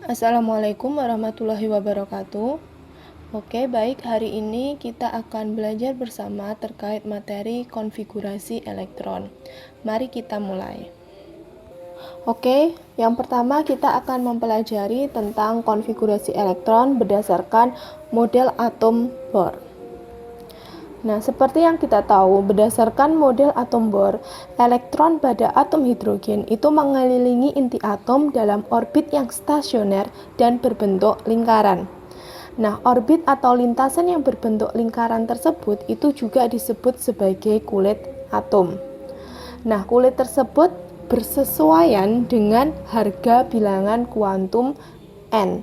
Assalamualaikum warahmatullahi wabarakatuh. Oke, baik, hari ini kita akan belajar bersama terkait materi konfigurasi elektron. Mari kita mulai. Oke, yang pertama kita akan mempelajari tentang konfigurasi elektron berdasarkan model atom Bohr. Nah, seperti yang kita tahu, berdasarkan model atom Bohr, elektron pada atom hidrogen itu mengelilingi inti atom dalam orbit yang stasioner dan berbentuk lingkaran. Nah, orbit atau lintasan yang berbentuk lingkaran tersebut itu juga disebut sebagai kulit atom. Nah, kulit tersebut bersesuaian dengan harga bilangan kuantum N,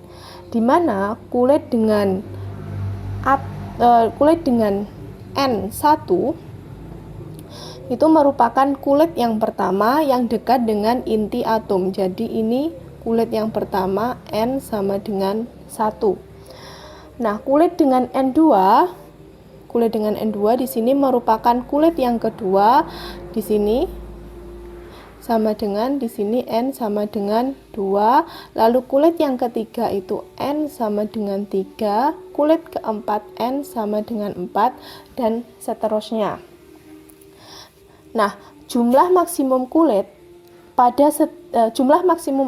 di mana kulit dengan N1 itu merupakan kulit yang pertama yang dekat dengan inti atom. Jadi ini kulit yang pertama, N sama dengan 1. Nah, kulit dengan N2 di sini merupakan kulit yang kedua. Di sini sama dengan di sini N sama dengan 2. Lalu kulit yang ketiga itu N sama dengan 3, kulit keempat N sama dengan 4, dan seterusnya. Nah, jumlah maksimum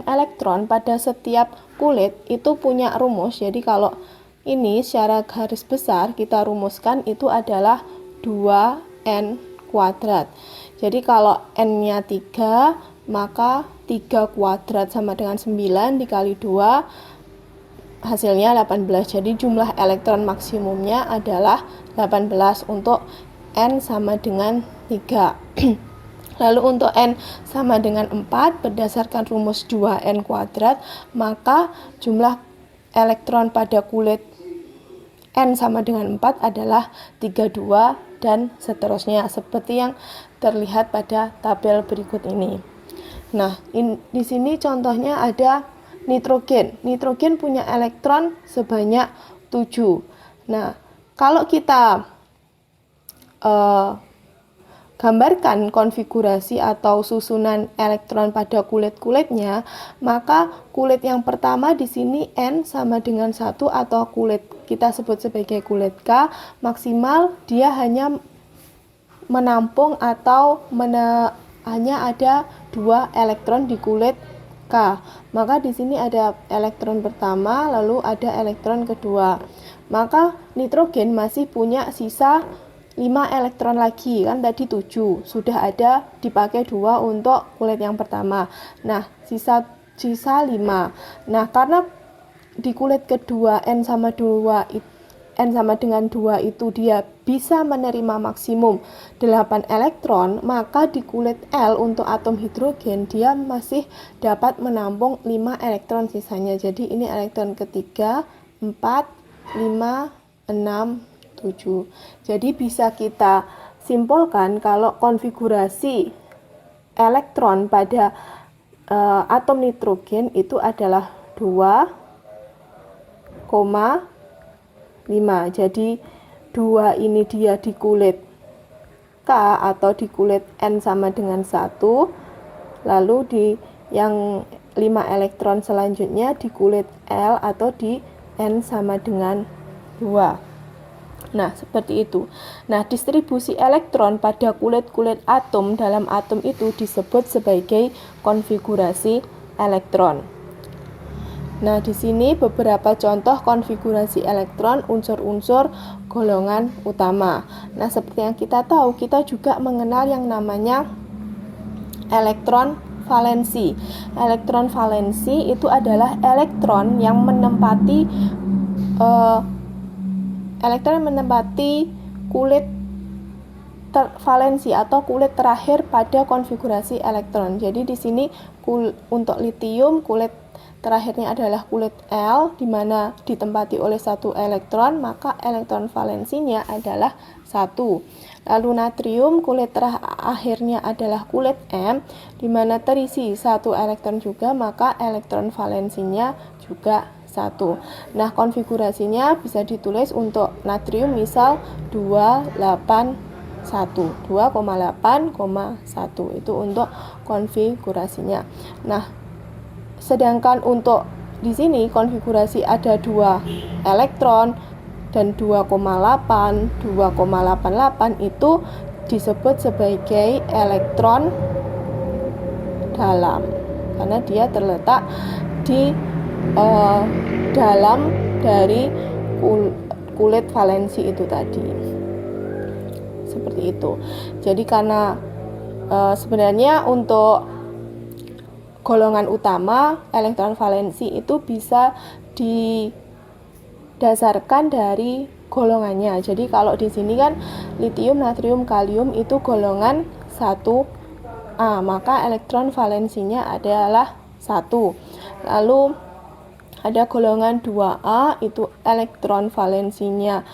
elektron pada setiap kulit itu punya rumus. Jadi kalau ini secara garis besar kita rumuskan itu adalah 2N kuadrat. Jadi kalau N-nya 3, maka 3 kuadrat sama dengan 9 dikali 2, hasilnya 18. Jadi jumlah elektron maksimumnya adalah 18 untuk N sama dengan 3. Lalu untuk N sama dengan 4, berdasarkan rumus 2N kuadrat, maka jumlah elektron pada kulit N sama dengan 4 adalah 32 dan seterusnya, seperti yang terlihat pada tabel berikut ini. Nah, di sini contohnya ada nitrogen. Nitrogen punya elektron sebanyak 7. Nah, kalau kita gambarkan konfigurasi atau susunan elektron pada kulit-kulitnya, maka kulit yang pertama di sini N sama dengan 1 atau kulit kita sebut sebagai kulit K, maksimal dia hanya menampung atau hanya ada 2 elektron di kulit K. Maka di sini ada elektron pertama, lalu ada elektron kedua. Maka nitrogen masih punya sisa 5 elektron lagi, kan tadi 7 sudah ada, dipakai 2 untuk kulit yang pertama. Nah, sisa 5. Nah, karena di kulit kedua N sama dengan 2 itu dia bisa menerima maksimum 8 elektron, maka di kulit L untuk atom hidrogen dia masih dapat menampung 5 elektron sisanya. Jadi ini elektron ketiga, 4, 5, 6, 7. Jadi bisa kita simpulkan kalau konfigurasi elektron pada atom nitrogen itu adalah 2,5. Jadi 2 ini dia di kulit K atau di kulit N sama dengan 1. Lalu di yang 5 elektron selanjutnya di kulit L atau di N sama dengan 2. Nah, seperti itu. Nah, distribusi elektron pada kulit-kulit atom dalam atom itu disebut sebagai konfigurasi elektron. Nah, di sini beberapa contoh konfigurasi elektron unsur-unsur golongan utama. Nah, seperti yang kita tahu, kita juga mengenal yang namanya elektron valensi. Elektron valensi itu adalah elektron yang menempati kulit valensi atau kulit terakhir pada konfigurasi elektron. Jadi di sini untuk litium kulit terakhirnya adalah kulit L, di mana ditempati oleh 1 elektron, maka elektron valensinya adalah 1. Lalu natrium kulit terakhirnya adalah kulit M, di mana terisi 1 elektron juga, maka elektron valensinya juga 1. Nah, konfigurasinya bisa ditulis untuk natrium misal 2,8,1 itu untuk konfigurasinya. Nah, sedangkan untuk di sini konfigurasi ada 2 elektron dan 2,8, 2,88 itu disebut sebagai elektron dalam karena dia terletak di dalam dari kulit valensi itu tadi. Seperti itu. Jadi karena sebenarnya untuk golongan utama elektron valensi itu bisa didasarkan dari golongannya. Jadi kalau di sini kan litium, natrium, kalium itu golongan 1A, maka elektron valensinya adalah 1. Lalu ada golongan 2A, itu elektron valensinya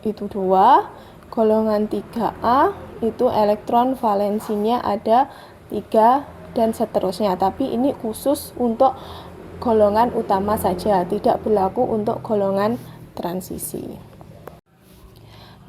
itu 2. Golongan 3A itu elektron valensinya ada 3 dan seterusnya. Tapi ini khusus untuk golongan utama saja, tidak berlaku untuk golongan transisi.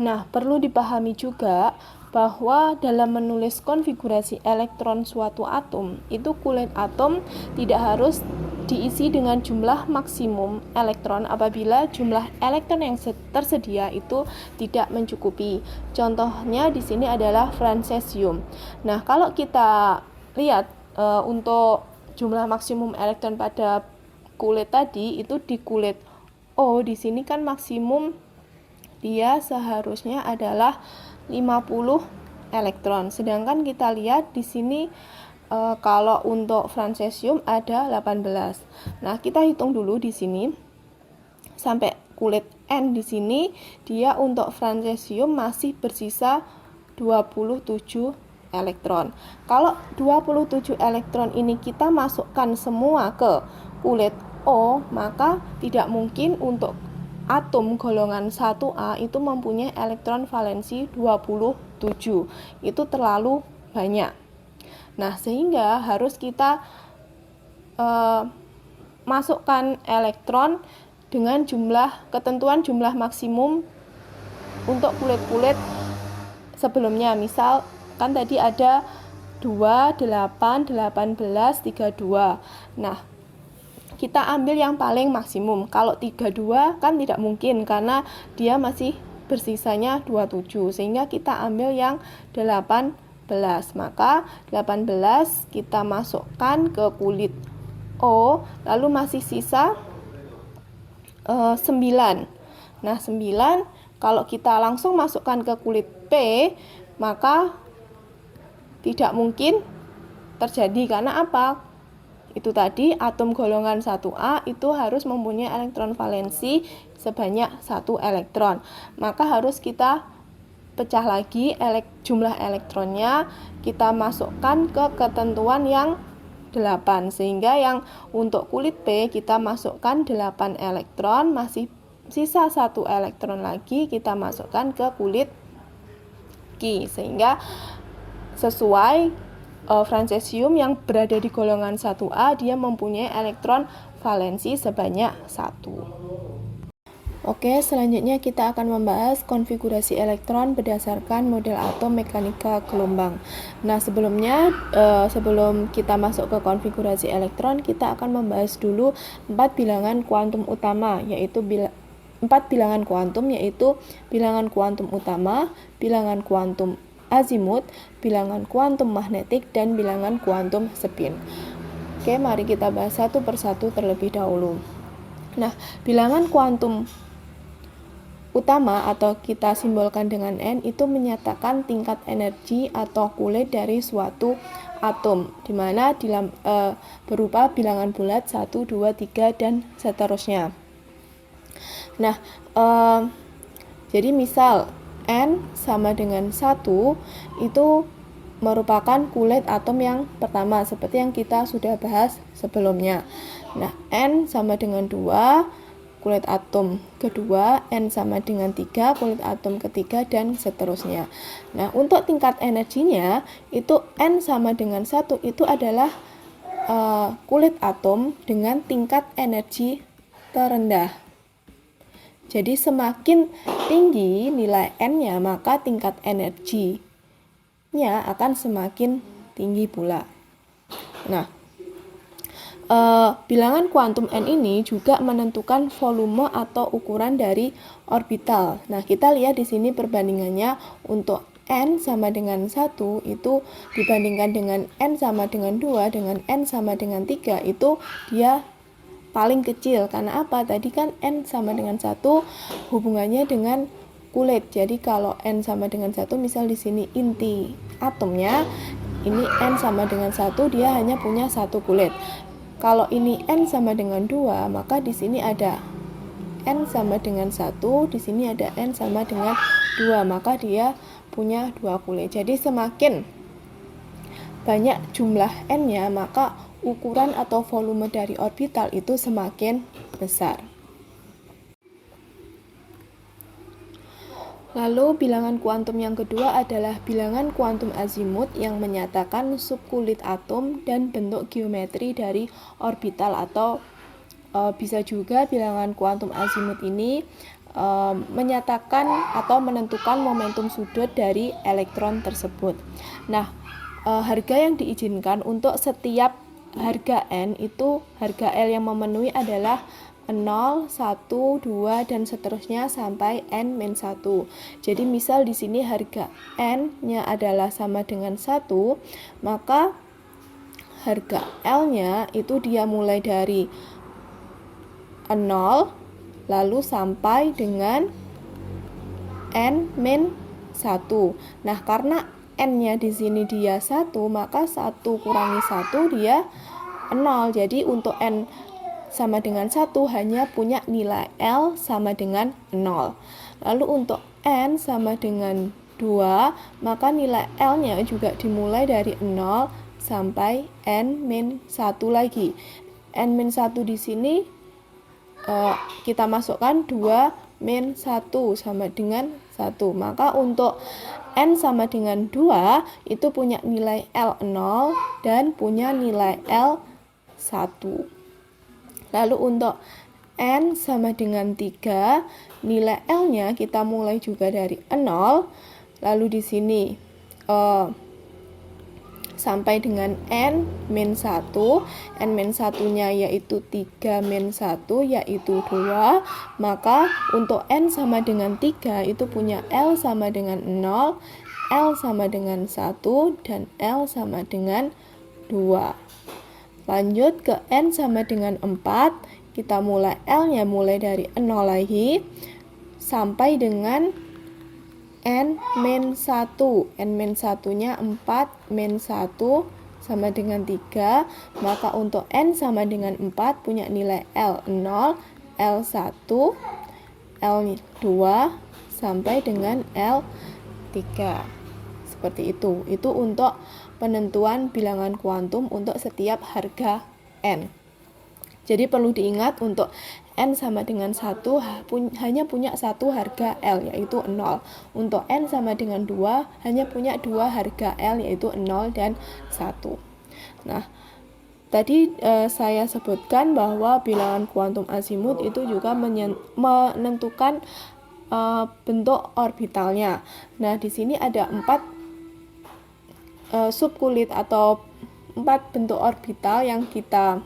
Nah, perlu dipahami juga bahwa dalam menulis konfigurasi elektron suatu atom, itu kulit atom tidak harus diisi dengan jumlah maksimum elektron apabila jumlah elektron yang tersedia itu tidak mencukupi. Contohnya di sini adalah fransesium. Nah, kalau kita lihat untuk jumlah maksimum elektron pada kulit tadi itu di kulit O, di sini kan maksimum dia seharusnya adalah 50 elektron. Sedangkan kita lihat di sini kalau untuk fransesium ada 18. Nah, kita hitung dulu di sini sampai kulit N di sini dia untuk fransesium masih bersisa 27 elektron. Kalau 27 elektron ini kita masukkan semua ke kulit O, maka tidak mungkin untuk atom golongan 1A itu mempunyai elektron valensi 27. Itu terlalu banyak. Nah, sehingga harus kita masukkan elektron dengan ketentuan jumlah maksimum untuk kulit-kulit sebelumnya. Misal kan tadi ada 2, 8, 18, 32. Nah, kita ambil yang paling maksimum. Kalau 32 kan tidak mungkin karena dia masih bersisanya 27. Sehingga kita ambil yang 18. Maka 18 kita masukkan ke kulit O, lalu masih sisa 9. Nah, 9 kalau kita langsung masukkan ke kulit P, maka tidak mungkin terjadi. Karena apa? Itu tadi atom golongan 1A itu harus mempunyai elektron valensi sebanyak 1 elektron. Maka harus kita pecah lagi jumlah elektronnya, kita masukkan ke ketentuan yang 8. Sehingga yang untuk kulit P kita masukkan 8 elektron, masih sisa 1 elektron lagi kita masukkan ke kulit Q. Sehingga sesuai fransesium yang berada di golongan 1A dia mempunyai elektron valensi sebanyak 1. Oke, selanjutnya kita akan membahas konfigurasi elektron berdasarkan model atom mekanika gelombang. Nah, sebelumnya sebelum kita masuk ke konfigurasi elektron, kita akan membahas dulu 4 bilangan kuantum utama, yaitu 4 bilangan kuantum, yaitu bilangan kuantum utama, bilangan kuantum azimut, bilangan kuantum magnetik, dan bilangan kuantum spin. Oke, mari kita bahas satu persatu terlebih dahulu. Nah, bilangan kuantum utama atau kita simbolkan dengan N itu menyatakan tingkat energi atau kulit dari suatu atom, di mana berupa bilangan bulat 1, 2, 3, dan seterusnya. Nah, jadi misal N sama dengan 1 itu merupakan kulit atom yang pertama seperti yang kita sudah bahas sebelumnya. Nah, N sama dengan 2 kulit atom kedua, N sama dengan 3 kulit atom ketiga, dan seterusnya. Nah, untuk tingkat energinya itu N sama dengan 1 itu adalah kulit atom dengan tingkat energi terendah. Jadi semakin tinggi nilai N-nya, maka tingkat energinya akan semakin tinggi pula. Nah, bilangan kuantum n ini juga menentukan volume atau ukuran dari orbital. Nah, kita lihat di sini perbandingannya untuk n sama dengan 1 itu dibandingkan dengan n sama dengan 2 dengan n sama dengan 3 itu dia paling kecil. Karena apa? Tadi kan n sama dengan 1 hubungannya dengan kulit. Jadi kalau n sama dengan 1, misal di sini inti atomnya, ini n sama dengan 1, dia hanya punya satu kulit. Kalau ini n sama dengan 2, maka di sini ada n sama dengan 1, di sini ada n sama dengan 2, maka dia punya dua kulit. Jadi semakin banyak jumlah n-nya, maka ukuran atau volume dari orbital itu semakin besar. Lalu bilangan kuantum yang kedua adalah bilangan kuantum azimut yang menyatakan subkulit atom dan bentuk geometri dari orbital, atau bisa juga bilangan kuantum azimut ini menyatakan atau menentukan momentum sudut dari elektron tersebut. Nah, harga yang diizinkan untuk setiap harga n itu, harga L yang memenuhi adalah 0, 1, 2, dan seterusnya sampai n-1. Jadi misal di sini harga n-nya adalah sama dengan 1, maka harga L-nya itu dia mulai dari 0 lalu sampai dengan n-1. Nah, karena n-nya di sini dia 1, maka 1 kurangi 1 dia 0. Jadi untuk n sama dengan 1 hanya punya nilai L sama dengan 0. Lalu untuk n sama dengan 2, maka nilai L-nya juga dimulai dari 0 sampai n-1 lagi. n-1 di sini kita masukkan 2-1 sama dengan 1. Maka untuk n sama dengan 2 itu punya nilai L 0 dan punya nilai L 1. Lalu untuk n sama dengan 3, nilai L-nya kita mulai juga dari 0. Lalu di sini sampai dengan n-1. n-1-nya yaitu 3-1 yaitu 2. Maka untuk n sama dengan 3 itu punya L sama dengan 0, L sama dengan 1, dan L sama dengan 2. Lanjut ke n sama dengan 4, kita mulai L-nya mulai dari 0 lagi sampai dengan n-1. n-1-nya 4-1 sama dengan 3, maka untuk n sama dengan 4 punya nilai L0, L1, L2 sampai dengan L3. Seperti itu. Itu untuk penentuan bilangan kuantum untuk setiap harga n. Jadi perlu diingat untuk n sama dengan 1 hanya punya satu harga L yaitu 0. Untuk n sama dengan 2 hanya punya dua harga L yaitu 0 dan 1. Nah, tadi saya sebutkan bahwa bilangan kuantum azimut itu juga menentukan bentuk orbitalnya. Nah, di sini ada 4 subkulit atau 4 bentuk orbital yang kita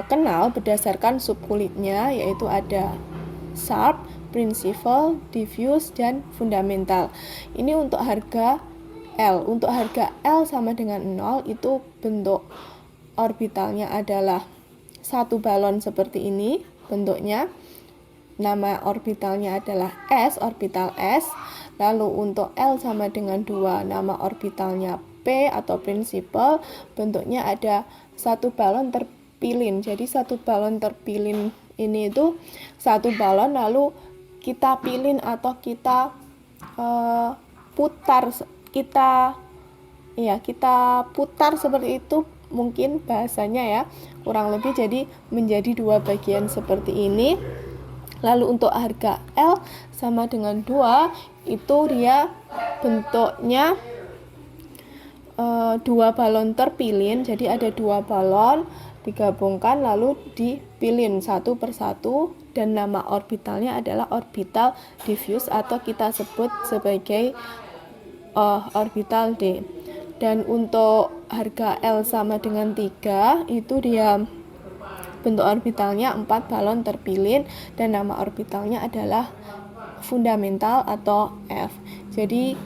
kenal berdasarkan subkulitnya, yaitu ada sharp, principal, diffuse, dan fundamental. Ini untuk harga L. Untuk harga L sama dengan 0 itu bentuk orbitalnya adalah satu balon seperti ini bentuknya. Nama orbitalnya adalah S, orbital S. Lalu untuk L sama dengan 2, nama orbitalnya P atau principal. Bentuknya ada satu balon terpilin. Jadi satu balon terpilin ini itu satu balon lalu kita pilin atau kita putar, kita putar seperti itu mungkin bahasanya ya, kurang lebih. Jadi menjadi dua bagian seperti ini. Lalu untuk harga L sama dengan 2 itu dia bentuknya dua balon terpilin. Jadi ada dua balon digabungkan lalu dipilin satu persatu, dan nama orbitalnya adalah orbital diffuse atau kita sebut sebagai orbital D. Dan untuk harga L sama dengan 3, itu dia bentuk orbitalnya 4 balon terpilin dan nama orbitalnya adalah fundamental atau F. Jadi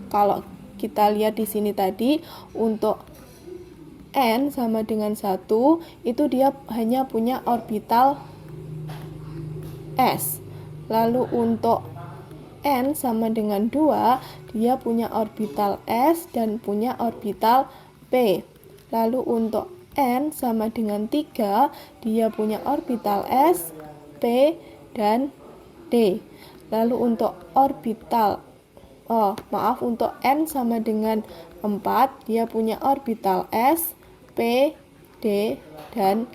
kalau kita lihat di sini tadi, untuk N sama dengan 1, itu dia hanya punya orbital S. Lalu untuk N sama dengan 2, dia punya orbital S dan punya orbital P. Lalu untuk N sama dengan 3, dia punya orbital S, P, dan D. Lalu untuk untuk N sama dengan 4, dia punya orbital S, P, D, dan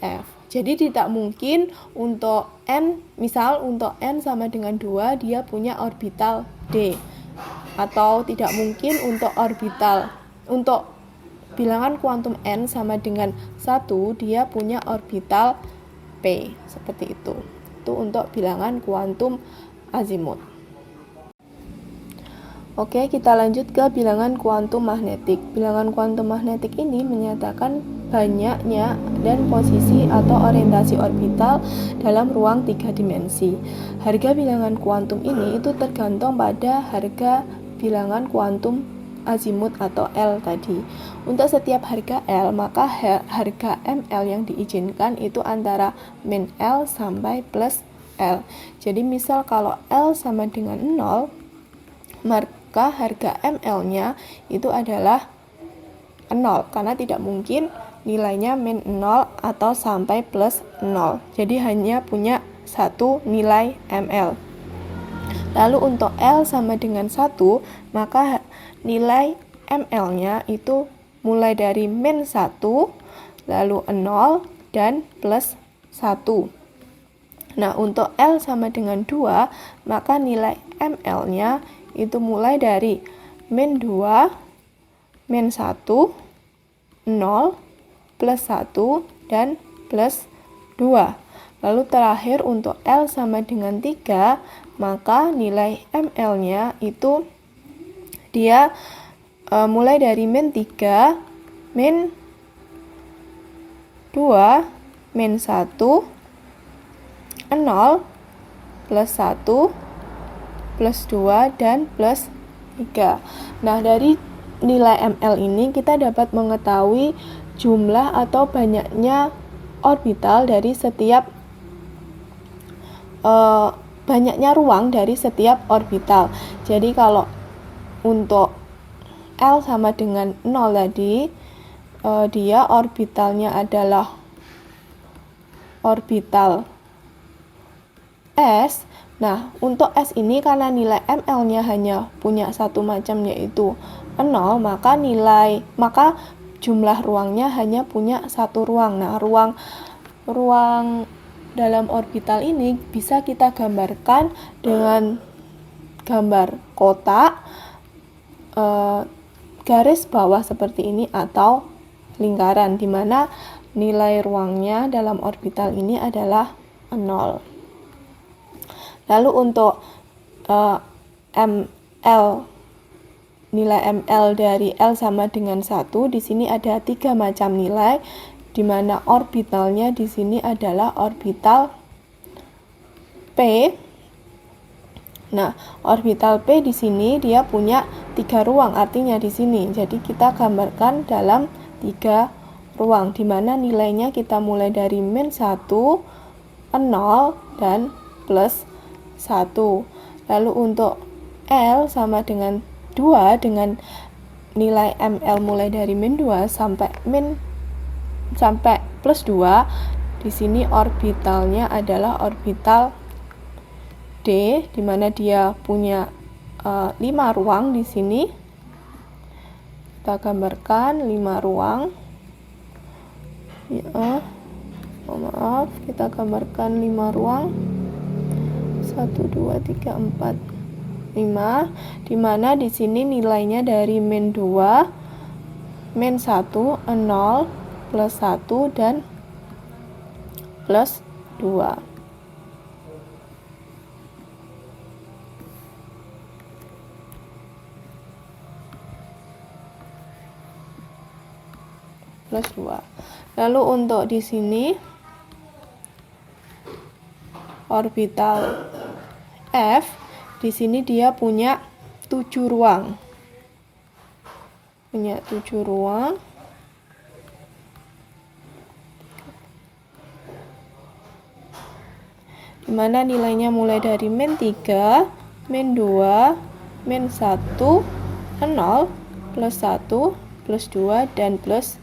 F. Jadi tidak mungkin untuk N, misal untuk N sama dengan 2, dia punya orbital D. Atau tidak mungkin untuk bilangan kuantum N sama dengan 1, dia punya orbital P. Seperti itu. Itu untuk bilangan kuantum azimut. Oke, kita lanjut ke bilangan kuantum magnetik. Bilangan kuantum magnetik ini menyatakan banyaknya dan posisi atau orientasi orbital dalam ruang 3 dimensi. Harga bilangan kuantum ini itu tergantung pada harga bilangan kuantum azimut atau L tadi. Untuk setiap harga L, maka harga ML yang diizinkan itu antara min L sampai plus L. Jadi misal kalau L sama dengan 0, maka harga ML-nya itu adalah 0, karena tidak mungkin nilainya min 0 atau sampai plus 0. Jadi hanya punya satu nilai ML. Lalu untuk L sama dengan 1, maka nilai ML-nya itu mulai dari min 1, lalu 0, dan plus 1. Nah, untuk L sama dengan 2, maka nilai ML-nya itu mulai dari min 2, min 1, 0, plus 1, dan plus 2. Lalu terakhir untuk L sama dengan 3, maka nilai ML-nya itu dia mulai dari min 3, min 2, min 1, 0, plus 1, plus 2, dan plus 3. Nah, dari nilai ML ini kita dapat mengetahui jumlah atau banyaknya orbital dari setiap banyaknya ruang dari setiap orbital. Jadi kalau untuk L sama dengan 0 tadi, dia orbitalnya adalah orbital S. Nah, untuk S ini karena nilai ML-nya hanya punya satu macam, yaitu 0, maka jumlah ruangnya hanya punya satu ruang. Nah, ruang dalam orbital ini bisa kita gambarkan dengan gambar kotak, garis bawah seperti ini, atau lingkaran, di mana nilai ruangnya dalam orbital ini adalah 0. Lalu untuk nilai ML dari L sama dengan 1, di sini ada 3 macam nilai, di mana orbitalnya di sini adalah orbital P. Nah, orbital P di sini dia punya 3 ruang, artinya di sini. Jadi kita gambarkan dalam 3 ruang, di mana nilainya kita mulai dari min 1, 0, dan plus 1. Lalu untuk L sama dengan 2 dengan nilai ML mulai dari min 2 sampai plus 2. Di sini orbitalnya adalah orbital D, di mana dia punya 5 ruang di sini. Kita gambarkan 5 ruang. Ya, maaf, kita gambarkan 5 ruang. 1, 2, 3, 4, 5, di mana di sini nilainya dari min 2, min 1, 0, plus 1, dan plus 2. plus 2. Lalu untuk di sini orbital F, di sini dia punya 7 ruang. Punya 7 ruang. Dimana nilainya mulai dari min 3, min 2, min 1, 0, plus 1, plus 2, dan plus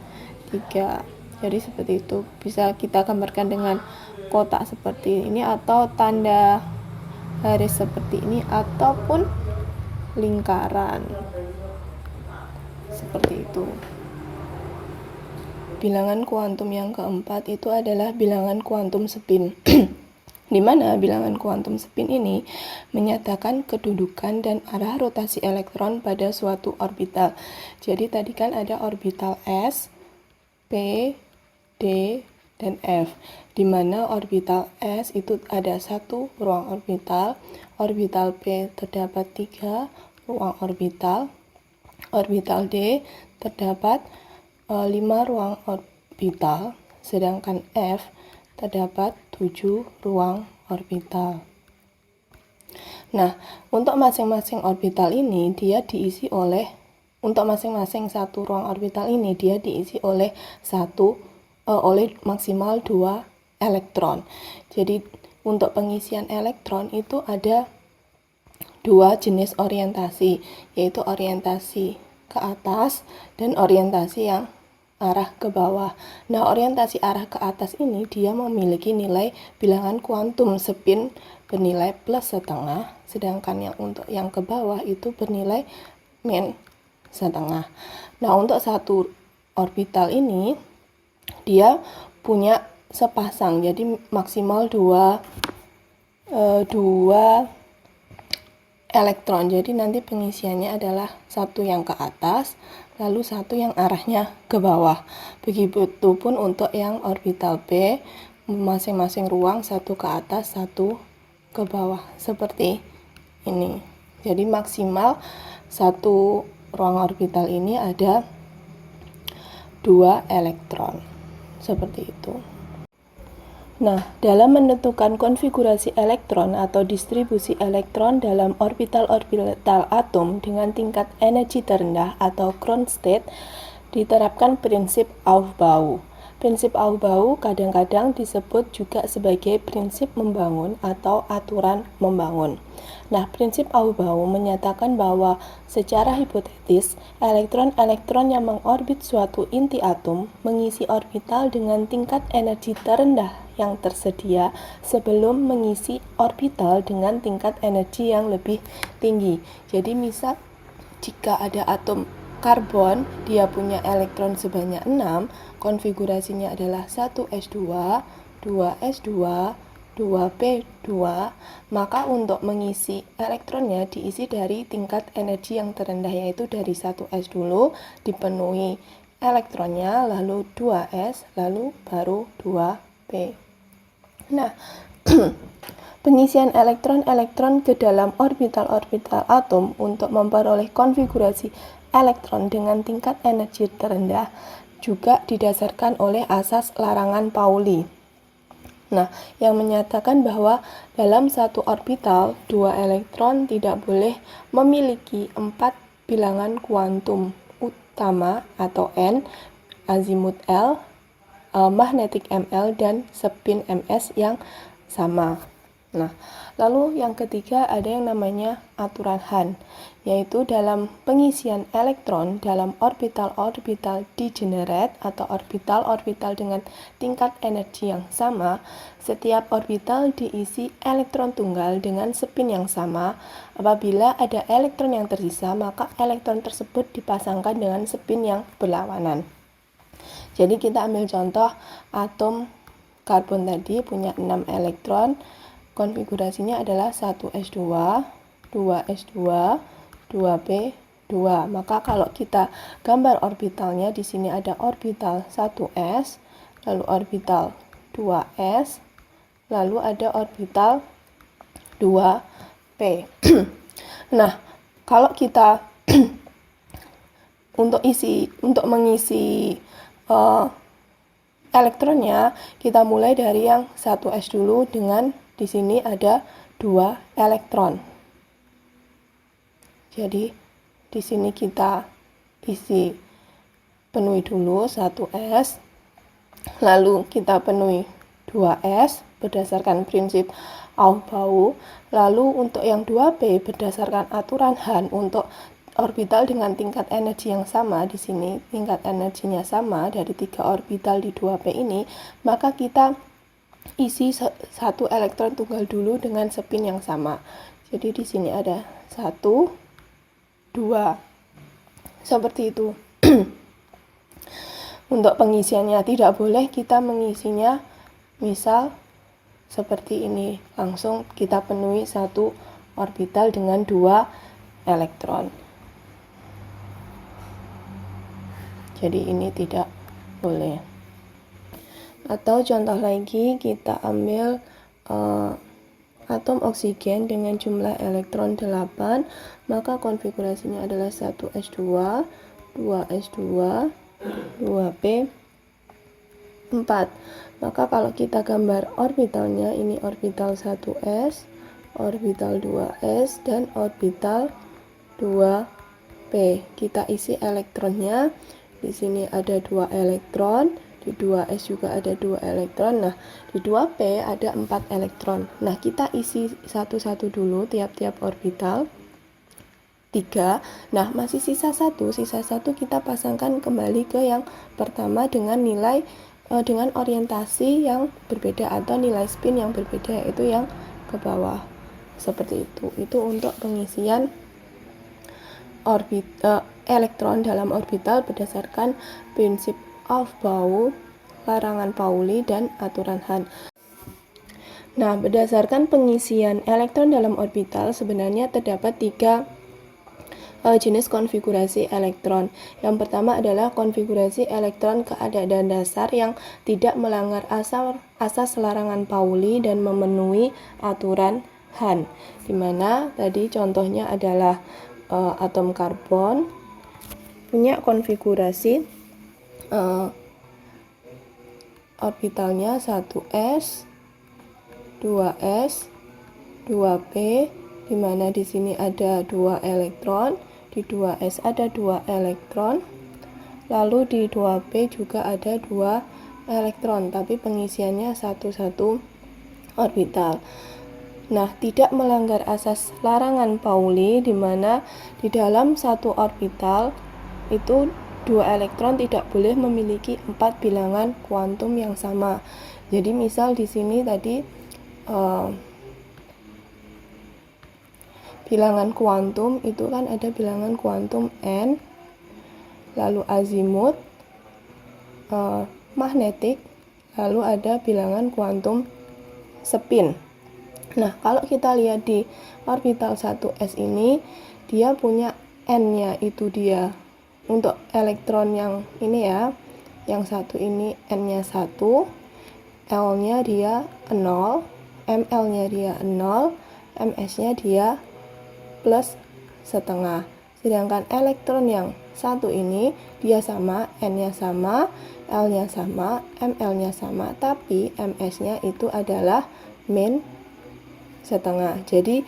3. Jadi seperti itu. Bisa kita gambarkan dengan kotak seperti ini, atau tanda garis seperti ini, ataupun lingkaran. Seperti itu. Bilangan kuantum yang keempat itu adalah bilangan kuantum spin. Di mana bilangan kuantum spin ini menyatakan kedudukan dan arah rotasi elektron pada suatu orbital. Jadi tadi kan ada orbital S, P, D, dan F. Di mana orbital S itu ada 1 ruang orbital, orbital P terdapat 3 ruang orbital, orbital D terdapat 5 ruang orbital, sedangkan F terdapat 7 ruang orbital. Nah, untuk masing-masing orbital ini dia diisi oleh satu ruang orbital ini dia diisi oleh maksimal 2 elektron. Jadi untuk pengisian elektron itu ada 2 jenis orientasi, yaitu orientasi ke atas dan orientasi yang arah ke bawah. Nah, orientasi arah ke atas ini dia memiliki nilai bilangan kuantum spin bernilai plus setengah, sedangkan yang untuk yang ke bawah itu bernilai min setengah. Nah, untuk satu orbital ini dia punya sepasang, jadi maksimal 2 elektron. Jadi nanti pengisiannya adalah 1 yang ke atas, lalu 1 yang arahnya ke bawah. Begitupun untuk yang orbital P, masing-masing ruang 1 ke atas, 1 ke bawah, seperti ini. Jadi maksimal 1 ruang orbital ini ada 2 elektron, seperti itu. Nah, dalam menentukan konfigurasi elektron atau distribusi elektron dalam orbital-orbital atom dengan tingkat energi terendah atau ground state, diterapkan prinsip Aufbau. Prinsip Aufbau kadang-kadang disebut juga sebagai prinsip membangun atau aturan membangun. Nah, prinsip Aufbau menyatakan bahwa secara hipotetis, elektron-elektron yang mengorbit suatu inti atom mengisi orbital dengan tingkat energi terendah yang tersedia sebelum mengisi orbital dengan tingkat energi yang lebih tinggi. Jadi misal jika ada atom karbon, dia punya elektron sebanyak 6, konfigurasinya adalah 1s2, 2s2, 2p2, maka untuk mengisi elektronnya diisi dari tingkat energi yang terendah, yaitu dari 1s dulu dipenuhi elektronnya, lalu 2s, lalu baru 2p. Nah, pengisian elektron-elektron ke dalam orbital-orbital atom untuk memperoleh konfigurasi elektron dengan tingkat energi terendah juga didasarkan oleh asas larangan Pauli. Nah, yang menyatakan bahwa dalam satu orbital, 2 elektron tidak boleh memiliki 4 bilangan kuantum utama atau N, azimut L, magnetik ML, dan spin MS yang sama. Nah, lalu yang ketiga ada yang namanya aturan Hahn, yaitu dalam pengisian elektron dalam orbital-orbital degenerate atau orbital-orbital dengan tingkat energi yang sama, setiap orbital diisi elektron tunggal dengan spin yang sama. Apabila ada elektron yang tersisa, maka elektron tersebut dipasangkan dengan spin yang berlawanan. Jadi kita ambil contoh atom karbon tadi punya 6 elektron, konfigurasinya adalah 1s2, 2s2, 2p2. Maka kalau kita gambar orbitalnya, di sini ada orbital 1s, lalu orbital 2s, lalu ada orbital 2p. Nah, kalau kita untuk mengisi elektronnya, kita mulai dari yang 1s dulu dengan di sini ada 2 elektron. Jadi di sini kita isi penuhi dulu 1s, lalu kita penuhi 2s berdasarkan prinsip Aufbau. Lalu untuk yang 2p berdasarkan aturan Hahn untuk orbital dengan tingkat energi yang sama, di sini tingkat energinya sama dari 3 orbital di 2p ini, maka kita isi 1 elektron tunggal dulu dengan spin yang sama. Jadi di sini ada 1, 2, seperti itu. Untuk pengisiannya tidak boleh kita mengisinya misal seperti ini, langsung kita penuhi 1 orbital dengan 2 elektron. Jadi ini tidak boleh. Atau contoh lagi, kita ambil atom oksigen dengan jumlah elektron 8, maka konfigurasinya adalah 1s2, 2s2, 2p, 4. Maka kalau kita gambar orbitalnya, ini orbital 1s, orbital 2s, dan orbital 2p. Kita isi elektronnya. Di sini ada 2 elektron, di 2s juga ada 2 elektron. Nah, di 2p ada 4 elektron. Nah, kita isi satu-satu dulu tiap-tiap orbital. 3. Nah, masih sisa 1. Sisa 1 kita pasangkan kembali ke yang pertama dengan nilai dengan orientasi yang berbeda atau nilai spin yang berbeda, yaitu yang ke bawah. Seperti itu. Itu untuk pengisian elektron dalam orbital berdasarkan prinsip Aufbau, larangan Pauli, dan aturan Hahn. Nah, berdasarkan pengisian elektron dalam orbital sebenarnya terdapat 3 jenis konfigurasi elektron. Yang pertama adalah konfigurasi elektron keadaan dasar yang tidak melanggar asas larangan Pauli dan memenuhi aturan Hahn. Dimana tadi contohnya adalah atom karbon punya konfigurasi orbitalnya 1s, 2s, 2p, dimana di sini ada 2 elektron, di 2s ada 2 elektron, lalu di 2p juga ada 2 elektron, tapi pengisiannya satu-satu orbital. Nah, tidak melanggar asas larangan Pauli, di mana di dalam satu orbital itu 2 elektron tidak boleh memiliki 4 bilangan kuantum yang sama. Jadi misal di sini tadi bilangan kuantum itu kan ada bilangan kuantum n, lalu azimut, magnetik, lalu ada bilangan kuantum spin. Nah, kalau kita lihat di orbital 1s ini, dia punya n-nya itu dia untuk elektron yang ini ya, yang satu ini n-nya 1, l-nya dia 0, ml-nya dia 0, ms-nya dia plus setengah. Sedangkan elektron yang satu ini dia sama, n-nya sama, l-nya sama, ml-nya sama, tapi ms-nya itu adalah min setengah. Jadi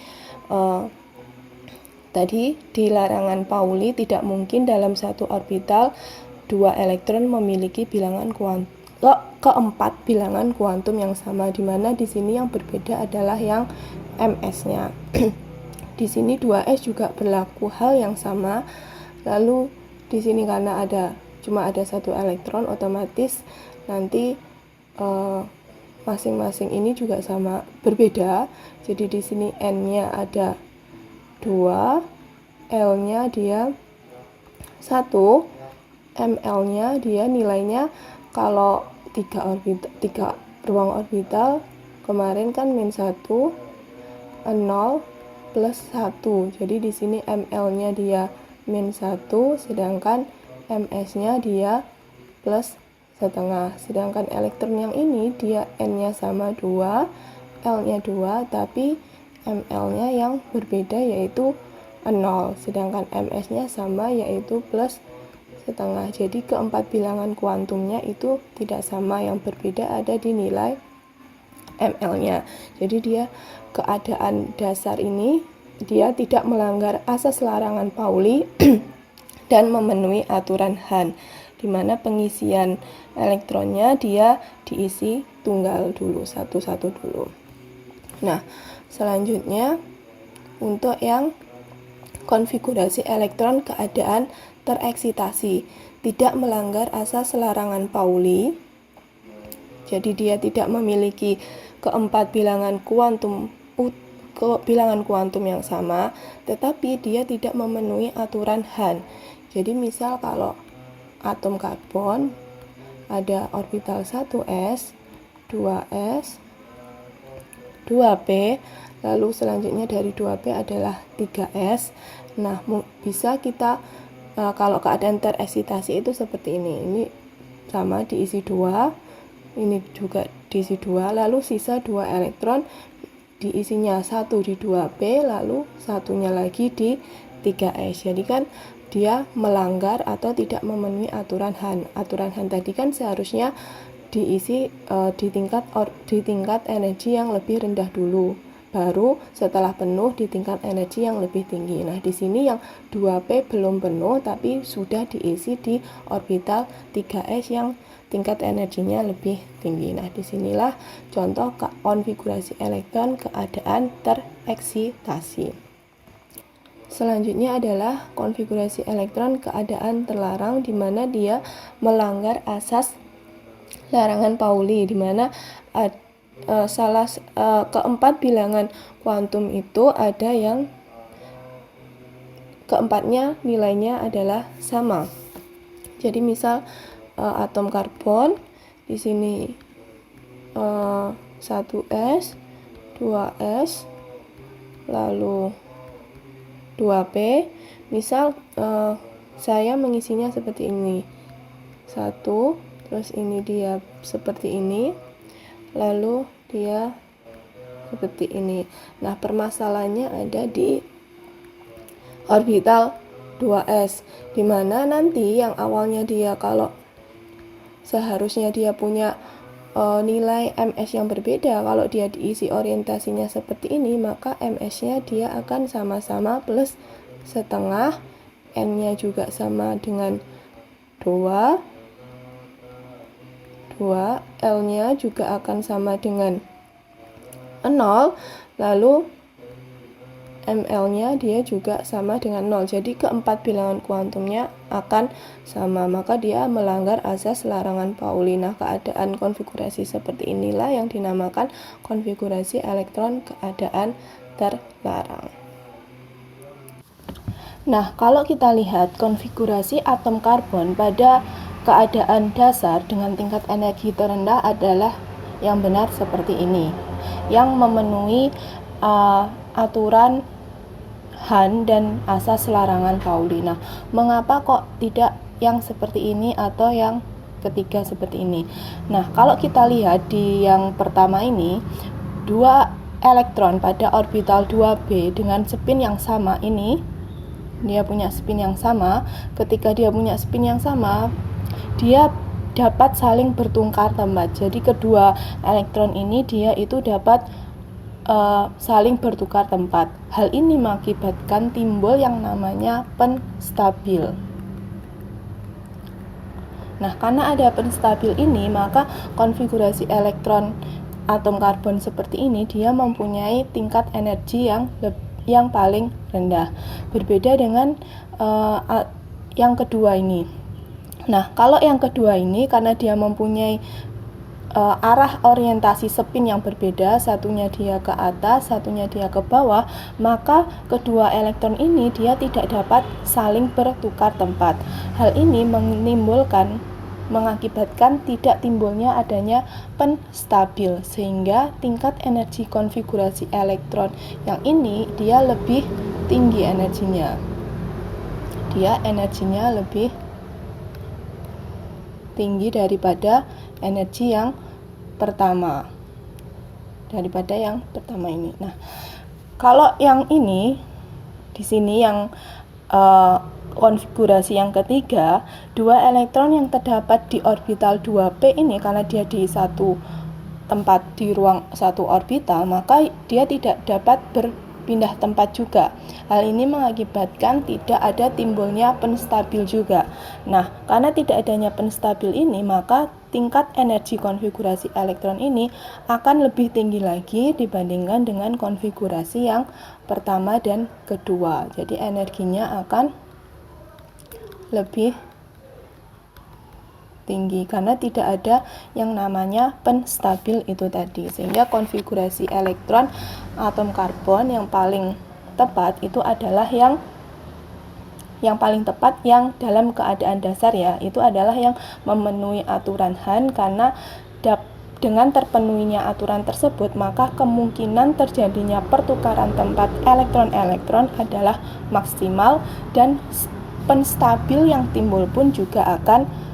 tadi di larangan Pauli tidak mungkin dalam satu orbital 2 elektron memiliki bilangan keempat bilangan kuantum yang sama, di mana di sini yang berbeda adalah yang ms-nya. Di sini 2s juga berlaku hal yang sama. Lalu di sini karena cuma ada 1 elektron, otomatis nanti masing-masing ini juga sama berbeda. Jadi di sini n-nya ada 2, l-nya dia 1, ml-nya dia nilainya kalau 3 ruang orbital kemarin kan min 1, 0 plus 1. Jadi di sini ml-nya dia min 1, sedangkan ms-nya dia plus setengah. Sedangkan elektron yang ini dia n-nya sama 2, l-nya 2, tapi ml-nya yang berbeda yaitu 0, sedangkan ms-nya sama yaitu plus setengah. Jadi keempat bilangan kuantumnya itu tidak sama, yang berbeda ada di nilai ml-nya. Jadi dia keadaan dasar ini dia tidak melanggar asas larangan Pauli dan memenuhi aturan Hahn, di mana pengisian elektronnya dia diisi tunggal dulu, satu-satu dulu. Nah, selanjutnya untuk yang konfigurasi elektron keadaan tereksitasi, tidak melanggar asas larangan Pauli. Jadi dia tidak memiliki keempat bilangan kuantum yang sama, tetapi dia tidak memenuhi aturan Hahn. Jadi misal kalau atom karbon ada orbital 1s, 2s, 2p, lalu selanjutnya dari 2p adalah 3s. Nah, bisa kita kalau keadaan tereksitasi itu seperti ini. Ini sama diisi 2, ini juga diisi 2, lalu sisa 2 elektron diisinya 1 di 2p, lalu satunya lagi di 3s. Jadi kan dia melanggar atau tidak memenuhi aturan Hahn. Aturan Hahn tadi kan seharusnya diisi di tingkat energi yang lebih rendah dulu, baru setelah penuh di tingkat energi yang lebih tinggi. Nah, di sini yang 2p belum penuh tapi sudah diisi di orbital 3s yang tingkat energinya lebih tinggi. Nah, disinilah contoh konfigurasi elektron keadaan tereksitasi. Selanjutnya adalah konfigurasi elektron keadaan terlarang, di mana dia melanggar asas larangan Pauli, di mana keempat bilangan kuantum itu ada yang keempatnya nilainya adalah sama. Jadi misal atom karbon di sini 1s, 2s, lalu 2p. Misal saya mengisinya seperti ini, 1, terus ini dia seperti ini, lalu dia seperti ini. Nah, permasalahannya ada di orbital 2s, dimana nanti yang awalnya dia kalau seharusnya dia punya nilai ms yang berbeda, kalau dia diisi orientasinya seperti ini, maka ms-nya dia akan sama-sama plus setengah, n-nya juga sama dengan 2, L-nya juga akan sama dengan 0, lalu ml-nya dia juga sama dengan 0. Jadi keempat bilangan kuantumnya akan sama, maka dia melanggar asas larangan Pauli. Nah, keadaan konfigurasi seperti inilah yang dinamakan konfigurasi elektron keadaan terlarang. Nah, kalau kita lihat konfigurasi atom karbon pada keadaan dasar dengan tingkat energi terendah adalah yang benar seperti ini, yang memenuhi aturan Hahn dan asas larangan Pauli. Nah, mengapa kok tidak yang seperti ini atau yang ketiga seperti ini? Nah, kalau kita lihat di yang pertama ini, 2 elektron pada orbital 2b dengan spin yang sama ini, dia punya spin yang sama. Ketika dia punya spin yang sama, dia dapat saling bertukar tempat. Jadi kedua elektron ini dia itu dapat saling bertukar tempat. Hal ini mengakibatkan timbul yang namanya penstabil. Nah, karena ada penstabil ini, maka konfigurasi elektron atom karbon seperti ini dia mempunyai tingkat energi yang paling rendah. Berbeda dengan yang kedua ini. Nah, kalau yang kedua ini karena dia mempunyai arah orientasi spin yang berbeda, satunya dia ke atas, satunya dia ke bawah, maka kedua elektron ini dia tidak dapat saling bertukar tempat. Hal ini mengakibatkan tidak timbulnya adanya penstabil, sehingga tingkat energi konfigurasi elektron yang ini dia lebih tinggi energinya. Dia energinya lebih tinggi daripada energi yang pertama, ini. Nah, kalau yang ini di sini yang konfigurasi yang ketiga, dua elektron yang terdapat di orbital 2p ini karena dia di satu tempat di ruang satu orbital, maka dia tidak dapat berpindah tempat juga. Hal ini mengakibatkan tidak ada timbulnya penstabil juga. Nah, karena tidak adanya penstabil ini, maka tingkat energi konfigurasi elektron ini akan lebih tinggi lagi dibandingkan dengan konfigurasi yang pertama dan kedua. Jadi energinya akan lebih tinggi karena tidak ada yang namanya penstabil itu tadi, sehingga konfigurasi elektron atom karbon yang paling tepat itu adalah yang paling tepat yang dalam keadaan dasar ya, itu adalah yang memenuhi aturan Hahn, karena dengan terpenuhinya aturan tersebut maka kemungkinan terjadinya pertukaran tempat elektron-elektron adalah maksimal dan penstabil yang timbul pun juga akan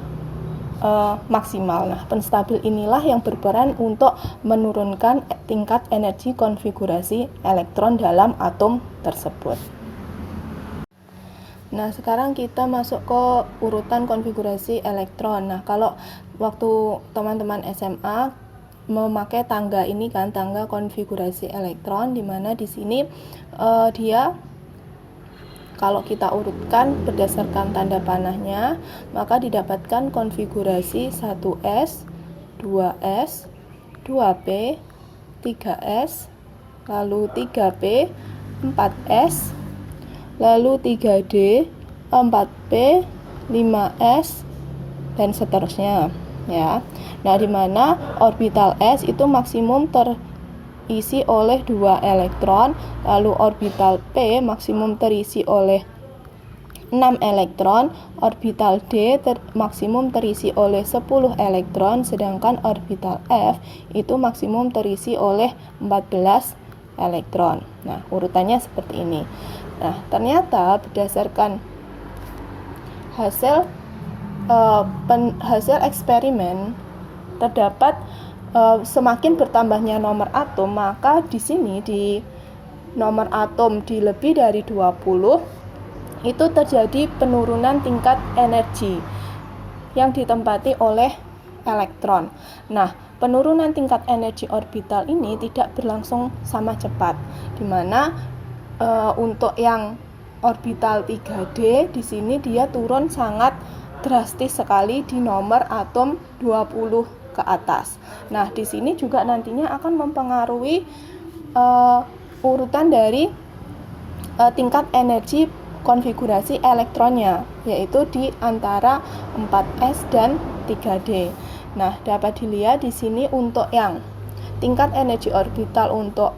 maksimal. Nah, penstabil inilah yang berperan untuk menurunkan tingkat energi konfigurasi elektron dalam atom tersebut. Nah, sekarang kita masuk ke urutan konfigurasi elektron. Nah, kalau waktu teman-teman SMA memakai tangga ini kan, tangga konfigurasi elektron, di mana di sini dia kalau kita urutkan berdasarkan tanda panahnya, maka didapatkan konfigurasi 1S, 2S, 2P, 3S, lalu 3P, 4S, lalu 3D, 4P, 5S, dan seterusnya ya. Nah, di mana orbital S itu maksimum terisi oleh 2 elektron, lalu orbital P maksimum terisi oleh 6 elektron, orbital D maksimum terisi oleh 10 elektron, sedangkan orbital F itu maksimum terisi oleh 14 elektron. Nah, urutannya seperti ini. Nah, ternyata berdasarkan hasil eksperimen terdapat semakin bertambahnya nomor atom, maka di sini di nomor atom di lebih dari 20 itu terjadi penurunan tingkat energi yang ditempati oleh elektron. Nah, penurunan tingkat energi orbital ini tidak berlangsung sama cepat, di mana untuk yang orbital 3D di sini dia turun sangat drastis sekali di nomor atom 20 ke atas. Nah, di sini juga nantinya akan mempengaruhi urutan dari tingkat energi konfigurasi elektronnya, yaitu di antara 4S dan 3D. Nah, dapat dilihat di sini untuk yang tingkat energi orbital untuk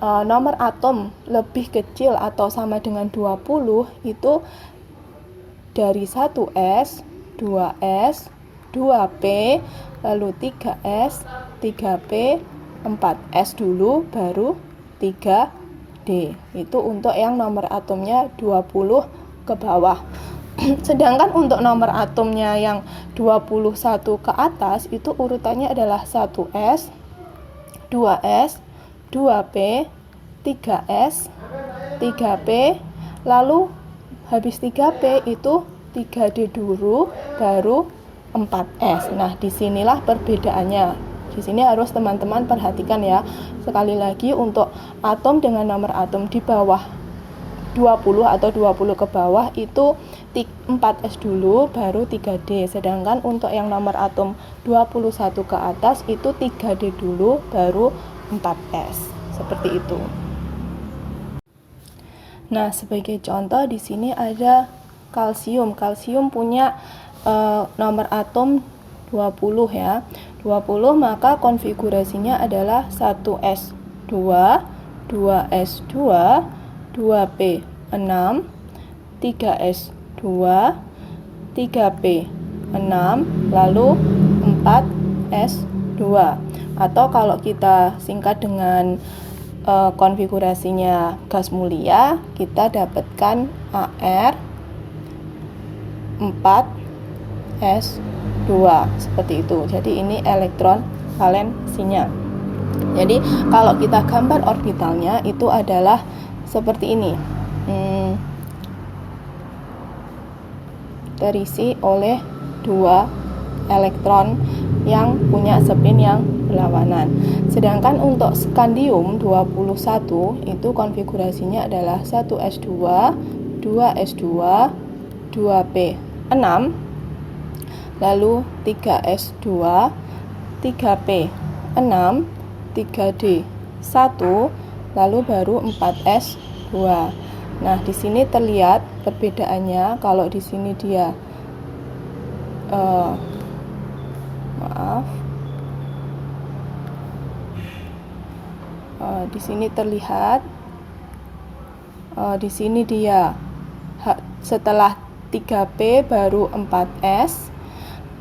nomor atom lebih kecil atau sama dengan 20 itu dari 1S, 2S, 2P, lalu 3S, 3P, 4S dulu, baru 3D. Itu untuk yang nomor atomnya 20 ke bawah. Sedangkan untuk nomor atomnya yang 21 ke atas itu urutannya adalah 1S, 2S, 2P, 3S, 3P, lalu habis 3P itu 3D dulu, baru 4S. Nah, disinilah perbedaannya. Di sini harus teman-teman perhatikan ya. Sekali lagi, untuk atom dengan nomor atom di bawah 20 atau 20 ke bawah itu 4S dulu, baru 3D. Sedangkan untuk yang nomor atom 21 ke atas itu 3D dulu, baru 4S. Seperti itu. Nah, sebagai contoh di sini ada kalsium. Kalsium punya nomor atom 20 ya. 20, maka konfigurasinya adalah 1S2, 2S2, 2P6, 3S2, 3P6, lalu 4S2. Atau kalau kita singkat dengan konfigurasinya gas mulia, kita dapatkan AR 4S2 seperti itu. Jadi ini elektron valensinya. Jadi kalau kita gambar orbitalnya itu adalah seperti ini. terisi oleh 2 elektron yang punya spin yang berlawanan. Sedangkan untuk skandium 21 itu konfigurasinya adalah 1s2, 2s2, 2p6, lalu 3s2, 3p6, 3d1, lalu baru 4s2. Nah, di sini terlihat perbedaannya. Kalau di sini dia di sini terlihat di sini dia setelah 3p baru 4s.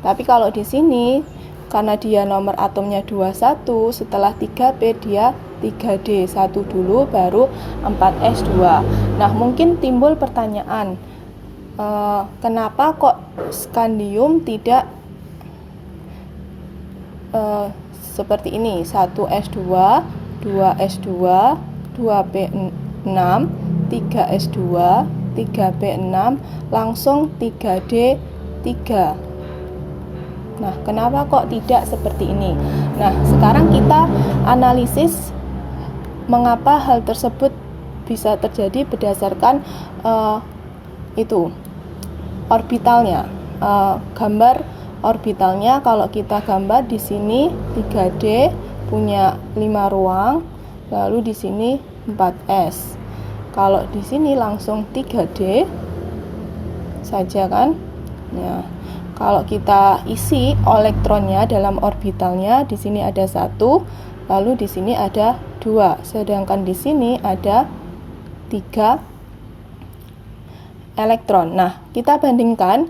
Tapi kalau di sini karena dia nomor atomnya 21, setelah 3p dia 3d1 dulu baru 4s2. Nah, mungkin timbul pertanyaan, kenapa kok skandium tidak seperti ini, 1s2, 2s2, 2p6, 3s2, 3p6, langsung 3d3. Nah, kenapa kok tidak seperti ini? Nah, sekarang kita analisis mengapa hal tersebut bisa terjadi berdasarkan orbitalnya. Gambar orbitalnya, kalau kita gambar di sini 3D punya 5 ruang, lalu di sini 4S. Kalau di sini langsung 3D saja kan? Nah, kalau kita isi elektronnya dalam orbitalnya, di sini ada 1, lalu di sini ada 2, sedangkan di sini ada 3 elektron. Nah, kita bandingkan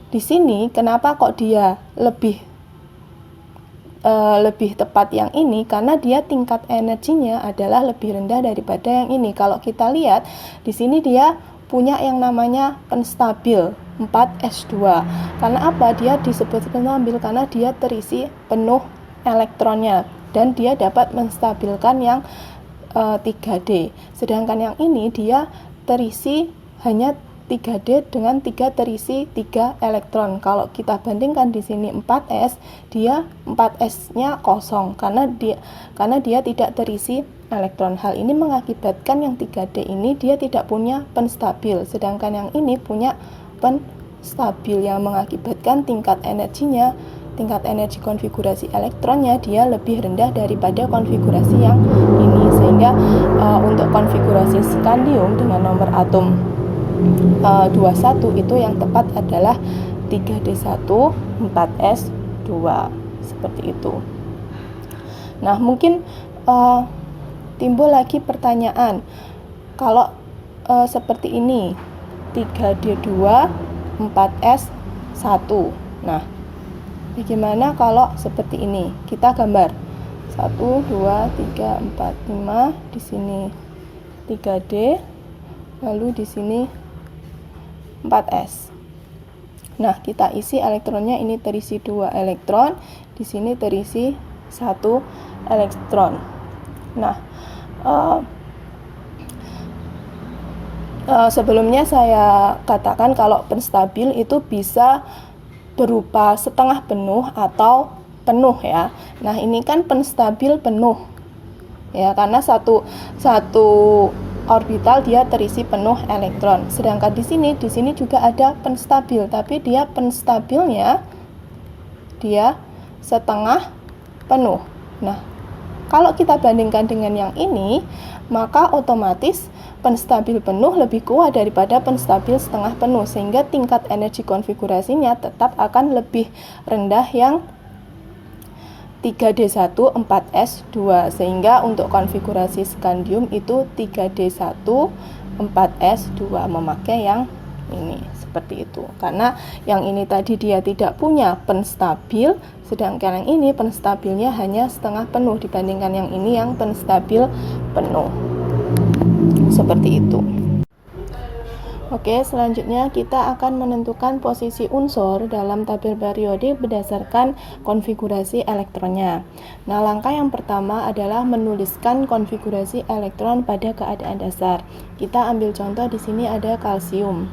di sini kenapa kok dia lebih tepat yang ini, karena dia tingkat energinya adalah lebih rendah daripada yang ini. Kalau kita lihat di sini dia punya yang namanya penstabil 4s2. Karena apa? Dia disebut penstabil karena dia terisi penuh elektronnya dan dia dapat menstabilkan yang 3D. Sedangkan yang ini dia terisi hanya 3D dengan 3 terisi 3 elektron. Kalau kita bandingkan di sini 4s, dia 4s-nya kosong karena dia tidak terisi elektron. Hal ini mengakibatkan yang 3D ini dia tidak punya penstabil, sedangkan yang ini punya penstabil yang mengakibatkan tingkat energi konfigurasi elektronnya dia lebih rendah daripada konfigurasi yang ini. Sehingga untuk konfigurasi skandium dengan nomor atom 21 itu yang tepat adalah 3D1, 4S2, seperti itu. Nah, mungkin timbul lagi pertanyaan, kalau seperti ini 3D2, 4S1. Nah, bagaimana kalau seperti ini? Kita gambar 1, 2, 3, 4, 5, di sini 3D, lalu di sini 4S. Nah, kita isi elektronnya, ini terisi 2 elektron, di sini terisi 1 elektron. Nah, sebelumnya saya katakan kalau penstabil itu bisa berupa setengah penuh atau penuh ya. Nah, ini kan penstabil penuh ya, karena satu orbital dia terisi penuh elektron. Sedangkan di sini juga ada penstabil, tapi dia penstabilnya dia setengah penuh. Nah, kalau kita bandingkan dengan yang ini, maka otomatis penstabil penuh lebih kuat daripada penstabil setengah penuh, sehingga tingkat energi konfigurasinya tetap akan lebih rendah yang 3D1, 4S2, sehingga untuk konfigurasi skandium itu 3D1, 4S2, memakai yang ini, seperti itu. Karena yang ini tadi dia tidak punya penstabil, sedangkan yang ini penstabilnya hanya setengah penuh dibandingkan yang ini yang penstabil penuh. Seperti itu. Oke, selanjutnya kita akan menentukan posisi unsur dalam tabel periodik berdasarkan konfigurasi elektronnya. Nah, langkah yang pertama adalah menuliskan konfigurasi elektron pada keadaan dasar. Kita ambil contoh di sini ada kalsium.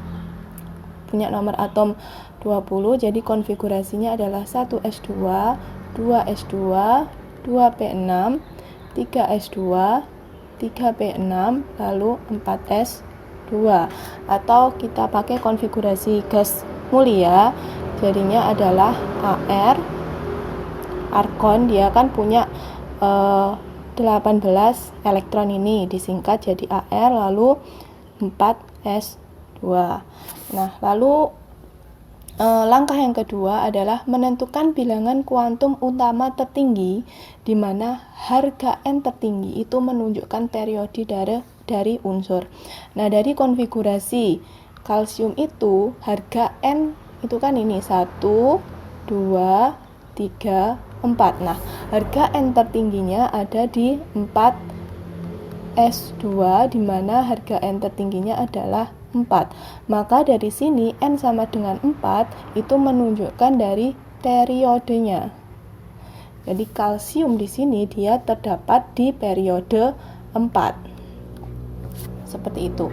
punya nomor atom 20, jadi konfigurasinya adalah 1s2, 2s2, 2p6, 3s2, 3p6, lalu 4s2. Atau kita pakai konfigurasi gas mulia, jadinya adalah Ar, argon, dia kan punya 18 elektron, ini disingkat jadi Ar, lalu 4s2. Nah, lalu langkah yang kedua adalah menentukan bilangan kuantum utama tertinggi, di mana harga N tertinggi itu menunjukkan periode dari unsur. Nah, dari konfigurasi kalsium itu harga N itu kan ini 1, 2, 3, 4. Nah, harga N tertingginya ada di 4s2, di mana harga N tertingginya adalah 4. Maka dari sini N sama dengan 4 itu menunjukkan dari periodenya. Jadi kalsium di sini dia terdapat di periode 4. Seperti itu.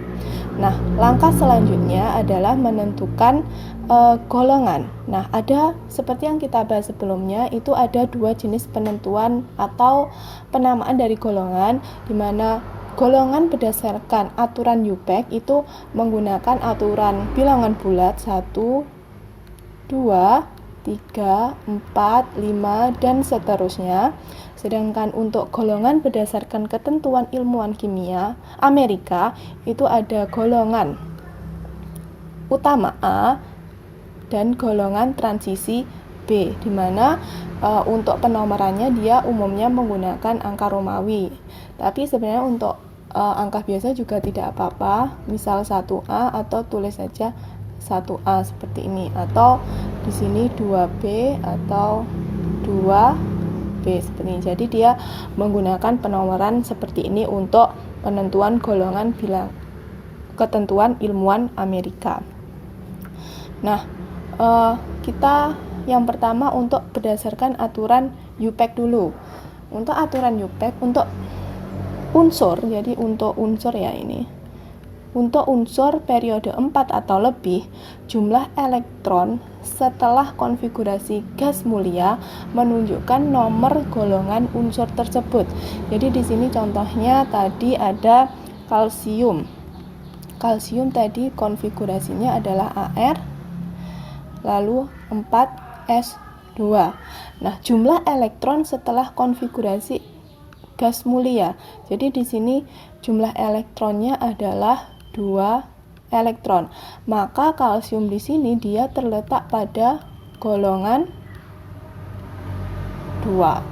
Nah, langkah selanjutnya adalah menentukan golongan. Nah, ada seperti yang kita bahas sebelumnya, itu ada dua jenis penentuan atau penamaan dari golongan, di mana golongan berdasarkan aturan UPEC itu menggunakan aturan bilangan bulat 1, 2, 3, 4, 5, dan seterusnya. Sedangkan untuk golongan berdasarkan ketentuan ilmuwan kimia Amerika itu ada golongan utama A dan golongan transisi B, di mana untuk penomorannya dia umumnya menggunakan angka Romawi. Tapi sebenarnya untuk angka biasa juga tidak apa-apa, misal 1A atau tulis saja 1A seperti ini, atau di sini 2B atau 2B seperti ini. Jadi dia menggunakan penomoran seperti ini untuk penentuan golongan ketentuan ilmuwan Amerika. Nah, kita yang pertama untuk berdasarkan aturan UPEC dulu. Untuk aturan UPEC untuk unsur, jadi untuk unsur ya ini. Untuk unsur periode 4 atau lebih, jumlah elektron setelah konfigurasi gas mulia menunjukkan nomor golongan unsur tersebut. Jadi di sini contohnya tadi ada kalsium. Kalsium tadi konfigurasinya adalah Ar, lalu 4s2. Nah, jumlah elektron setelah konfigurasi gas mulia. Jadi di sini jumlah elektronnya adalah 2 elektron. Maka kalsium di sini dia terletak pada golongan 2.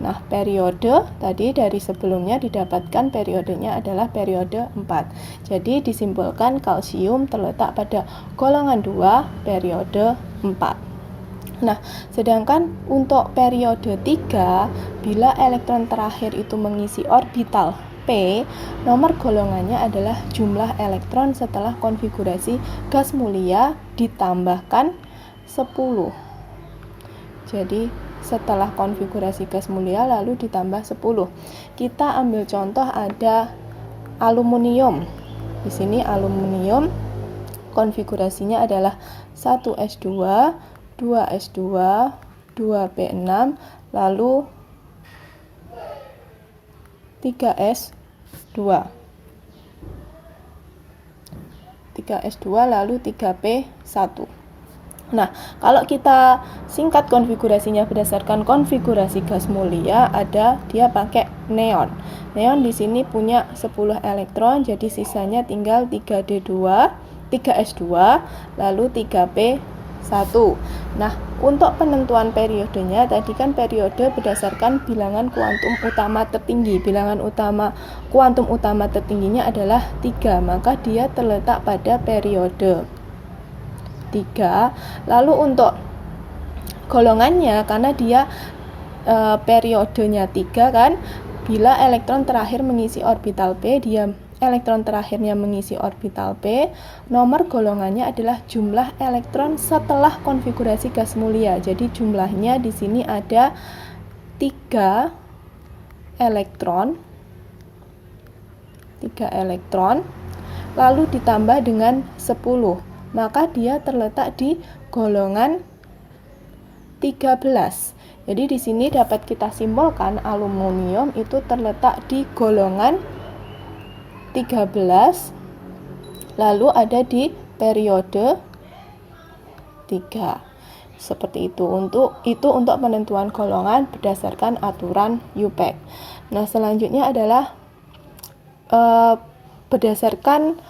Nah, periode tadi dari sebelumnya didapatkan periodenya adalah periode 4. Jadi disimpulkan kalsium terletak pada golongan 2 periode 4. Nah, sedangkan untuk periode 3, bila elektron terakhir itu mengisi orbital P, nomor golongannya adalah jumlah elektron setelah konfigurasi gas mulia ditambahkan 10. Jadi setelah konfigurasi gas mulia lalu ditambah 10. Kita ambil contoh ada aluminium. Di sini aluminium konfigurasinya adalah 1s2, 2s2, 2p6, lalu 3s2. 3s2 lalu 3p1. Nah, kalau kita singkat konfigurasinya berdasarkan konfigurasi gas mulia, ada dia pakai neon. Neon di sini punya 10 elektron, jadi sisanya tinggal 3d2, 3s2, lalu 3p1. Nah, untuk penentuan periodenya tadi kan periode berdasarkan bilangan kuantum utama tertinggi. Bilangan utama kuantum utama tertingginya adalah 3, maka dia terletak pada periode 3. Lalu untuk golongannya, karena dia periodenya 3 kan, bila elektron terakhir mengisi orbital P, dia elektron terakhirnya mengisi orbital P, nomor golongannya adalah jumlah elektron setelah konfigurasi gas mulia. Jadi jumlahnya di sini ada 3 elektron, lalu ditambah dengan 10. maka dia terletak di golongan 13. Jadi di sini dapat kita simpulkan aluminium itu terletak di golongan 13, lalu ada di periode 3. Seperti itu. Untuk penentuan golongan berdasarkan aturan UPEC. Nah, selanjutnya adalah berdasarkan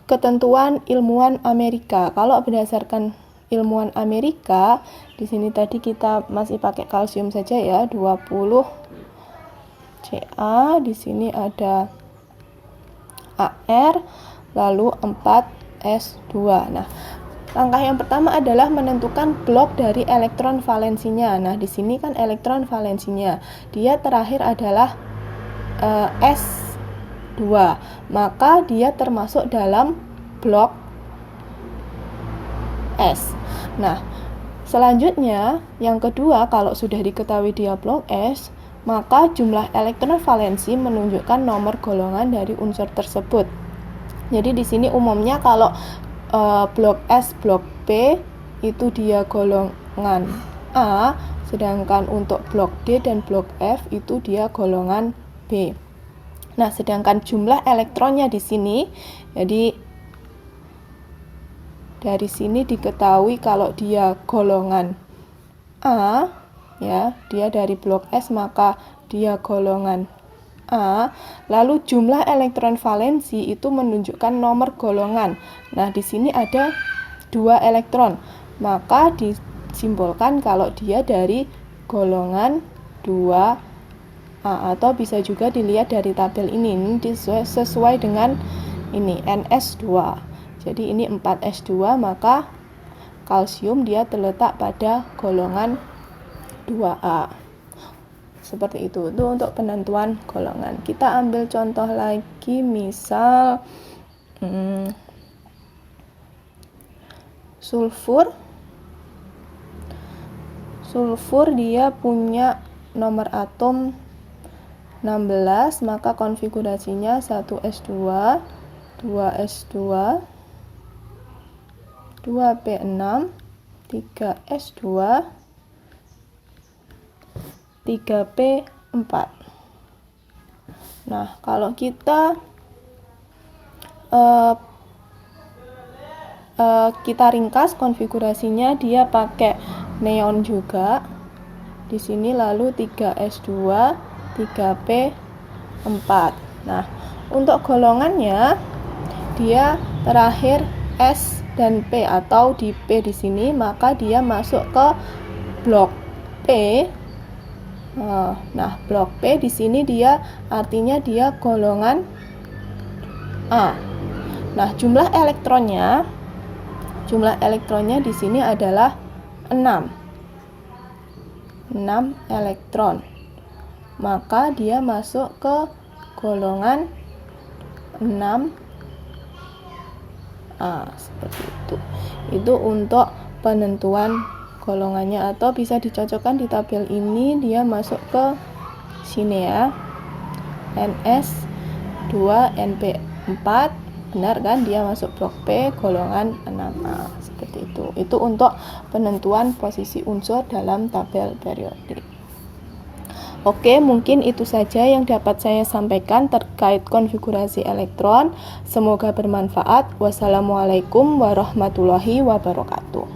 ketentuan ilmuwan Amerika. Kalau berdasarkan ilmuwan Amerika, di sini tadi kita masih pakai kalsium saja ya, 20 Ca, di sini ada Ar, lalu 4 S2. Nah, langkah yang pertama adalah menentukan blok dari elektron valensinya. Nah, di sini kan elektron valensinya. Dia terakhir adalah S2. Maka dia termasuk dalam blok S. Nah, selanjutnya yang kedua, kalau sudah diketahui dia blok S, maka jumlah elektron valensi menunjukkan nomor golongan dari unsur tersebut. Jadi di sini umumnya kalau blok S, blok P itu dia golongan A, sedangkan untuk blok D dan blok F itu dia golongan B. Nah, sedangkan jumlah elektronnya di sini, jadi dari sini diketahui kalau dia golongan A, ya, dia dari blok S maka dia golongan A, lalu jumlah elektron valensi itu menunjukkan nomor golongan. Nah, di sini ada 2 elektron, maka disimpulkan kalau dia dari golongan 2A, atau bisa juga dilihat dari tabel ini sesuai dengan ini NS2. Jadi ini 4S2, maka kalsium dia terletak pada golongan 2A. Seperti itu untuk penentuan golongan. Kita ambil contoh lagi, misal sulfur. Sulfur dia punya nomor atom 16, maka konfigurasinya 1S2, 2S2, 2P6, 3S2, 3P4. Nah, kalau kita ringkas konfigurasinya, dia pakai neon juga di sini, lalu 3S2, 3P4. Nah, untuk golongannya dia terakhir S dan P, atau di P di sini, maka dia masuk ke blok P. Nah, blok P di sini dia artinya dia golongan A. Nah, jumlah elektronnya di sini adalah 6 elektron. Maka dia masuk ke golongan 6A, seperti itu. Itu untuk penentuan golongannya, atau bisa dicocokkan di tabel ini, dia masuk ke sini ya, NS2 NP4, benar kan, dia masuk blok P golongan 6A, seperti itu. Itu untuk penentuan posisi unsur dalam tabel periodik. Oke, mungkin itu saja yang dapat saya sampaikan terkait konfigurasi elektron. Semoga bermanfaat. Wassalamualaikum warahmatullahi wabarakatuh.